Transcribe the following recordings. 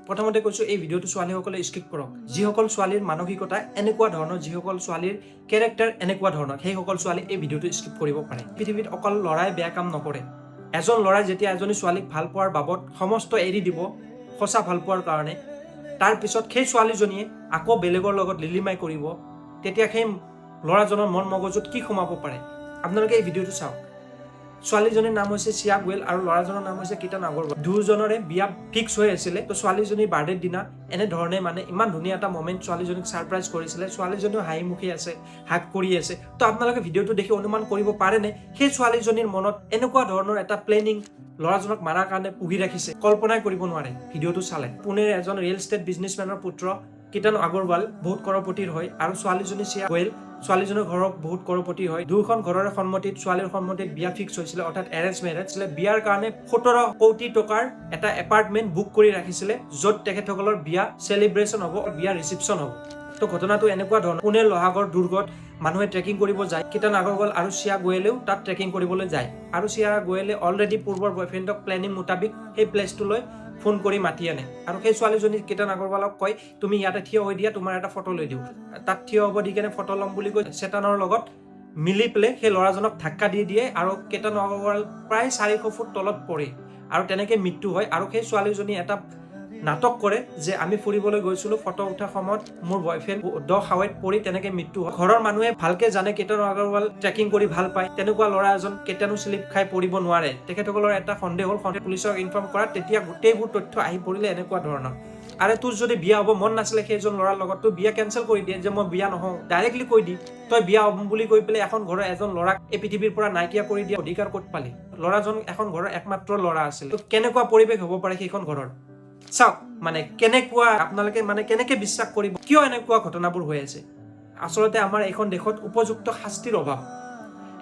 প্ৰথমতে কৈছোঁ এই ভিডিঅ'টো ছোৱালীসকলে স্কিপ কৰক। যিসকল ছোৱালীৰ মানসিকতা এনেকুৱা ধৰণৰ, যিসকল ছোৱালীৰ কেৰেক্টাৰ এনেকুৱা ধৰণৰ, সেইসকল ছোৱালী এই ভিডিঅ'টো স্কিপ কৰিব পাৰে। পৃথিৱীত অকল ল'ৰাই বেয়া কাম নকৰে। এজন ল'ৰাই যেতিয়া এজনী ছোৱালীক ভাল পোৱাৰ বাবদ সমস্ত এৰি দিব সঁচা ভাল পোৱাৰ কাৰণে, তাৰপিছত সেই ছোৱালীজনীয়ে আকৌ বেলেগৰ লগত লিলিমাই কৰিব, তেতিয়া সেই ল'ৰাজনৰ মন মগজুত কি সোমাব পাৰে আপোনালোকে এই ভিডিঅ'টো চাওক। ছোৱালীজনীৰ নাম হৈছে শ্ৰেয়া গোয়েল আৰু ল'ৰাজনৰ নাম হৈছে কীৰ্তন আগৰৱাল। দুয়োজনৰে বিয়া ফিক্স হৈ আছিলে। তো ছোৱালীজনীৰ বাৰ্থডেৰ দিনা এনেধৰণে ইমান ধুনীয়া এটা মমেণ্ট ছোৱালীজনীক ছাৰপ্ৰাইজ কৰিছিলে। ছোৱালীজনীও হাঁহিমুখি আছে, হাক কৰি আছে। তো আপোনালোকে ভিডিঅ'টো দেখি অনুমান কৰিব পাৰেনে সেই ছোৱালীজনীৰ মনত এনেকুৱা ধৰণৰ এটা প্লেনিং ল'ৰাজনক মাৰাৰ কাৰণে পুহি ৰাখিছে? কল্পনাই কৰিব নোৱাৰে ভিডিঅ'টো চালে। পুনেৰ এজন ৰিয়েল এষ্টেট বিজনেছমেনৰ পুত্ৰ কীৰ্তন আগৰৱাল বহুত কৰপতিৰ হয় আৰু ছোৱালীজনী শ্ৰেয়া গোয়েল, ছোৱালীজনীৰ ঘৰৰ বহুত কৰপতি হয়। দুয়োখন ঘৰৰে সন্মতিত, ছোৱালীৰ সন্মতিত বিয়া ফিক্স হৈছিলে, অৰ্থাৎ এৰেঞ্জ মেৰেজ। বিয়াৰ কাৰণে 17 কোটি টকাৰ এটা এপাৰ্টমেণ্ট বুক কৰি ৰাখিছিলে, য'ত তেখেতসকলৰ বিয়া চেলিব্ৰেশ্যন হ'ব, বিয়া ৰিচিপশ্যন হ'ব। তো ঘটনাটো এনেকুৱা ধৰণৰ, পুনেৰ লহাগড় দুৰ্গত মানুহে ট্ৰেকিং কৰিব যায়। কীৰ্তন আগৰৱাল আৰু শ্ৰেয়া গোয়েলেও তাত ট্ৰেকিং কৰিবলৈ যায় আৰু শ্ৰেয়া গোয়েলে অলৰেডি পূৰ্বৰ বয়ফ্ৰেণ্ডক প্লেনিং মুতাবিক সেই প্লেচটোলৈ ফোন কৰি মাতি আনে আৰু সেই ছোৱালীজনী কীৰ্তন আগৰৱালক কয়, তুমি ইয়াতে থিয় হৈ দিয়া, তোমাৰ এটা ফটো লৈ দিওঁ। তাত থিয় হ'ব দি কেনে ফটো ল'ম বুলি কৈ চেতানৰ লগত মিলি পেলাই সেই ল'ৰাজনক ধাক্কা দি দিয়ে আৰু কীৰ্তন আগৰৱাল প্ৰায় 400 ফুট তলত পৰে আৰু তেনেকৈ মৃত্যু হয়। আৰু সেই ছোৱালীজনী এটা নাটক কৰে যে আমি ফুৰিবলৈ গৈছিলোঁ, ফটো উঠাৰ সময়ত মোৰ বয়ফ্ৰেণ্ড খাৱৈত পৰি তেনেকৈ মৃত্যু হয়। ঘৰৰ মানুহে ভালকে জানে কীৰ্তন আগৰৱাল ট্ৰেকিং কৰি ভাল পায়, তেনেকুৱা ল'ৰা এজন কেতিয়ানো শ্লিপ খাই পৰিব নোৱাৰে। তেখেতসকলৰ এটা সন্দেহ হ'ল, পুলিচক ইনফৰ্ম কৰাত তেতিয়া গোটেইবোৰ তথ্য আহি পৰিলে এনেকুৱা ধৰণৰ। আৰে তোৰ যদি বিয়া হ'ব মন নাছিলে সেইজন ল'ৰাৰ লগত, তোৰ বিয়া কেঞ্চেল কৰি দিয়ে যে মই বিয়া নহওঁ, ডাইৰেক্টলি কৈ দি তই বিয়া হ'ম বুলি কৈ পেলাই এখন ঘৰৰ এজন ল'ৰাক এই পৃথিৱীৰ পৰা নাইকিয়া কৰি দিয়া অধিকাৰ ক'ত পালি? ল'ৰাজন এখন ঘৰৰ একমাত্ৰ ল'ৰা আছিল। কেনেকুৱা পৰিৱেশ হ'ব পাৰে সেইখন ঘৰৰ? চাওক কেনেকুৱা, আপোনালোকে কেনেকে বিশ্বাস কৰিব? কিয় এনেকুৱা ঘটনাবোৰ হৈ আছে? আচলতে আমাৰ এইখন দেশত উপযুক্ত শাস্তিৰ অভাৱ।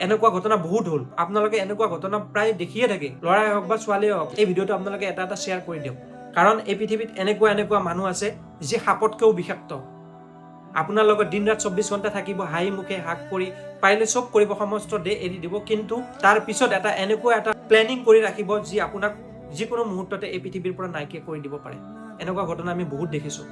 এনেকুৱা ঘটনা বহুত হ'ল। আপোনালোকে এনেকুৱা ঘটনা প্ৰায় দেখিয়ে থাকে, ল'ৰাই হওক বা ছোৱালীয়ে হওক। এই ভিডিঅ'টো আপোনালোকে এটা শ্বেয়াৰ কৰি দিয়ক, কাৰণ এই পৃথিৱীত এনেকুৱা মানুহ আছে যি সাপতকৈও বিষাক্ত। আপোনাৰ লগত দিন ৰাত 24 ঘণ্টা থাকিব, হাঁহি মুখে হাক কৰি, পাৰিলে চব কৰিব, সমস্ত দেহ এৰি দিব, কিন্তু তাৰ পিছত এনেকুৱা এটা প্লেনিং কৰি ৰাখিব যি আপোনাক যিকোনো মুহূৰ্ততে এই পৃথিৱীৰ পৰা নাইকিয়া কৰি দিব পাৰে। এনেকুৱা ঘটনা আমি বহুত দেখিছোঁ।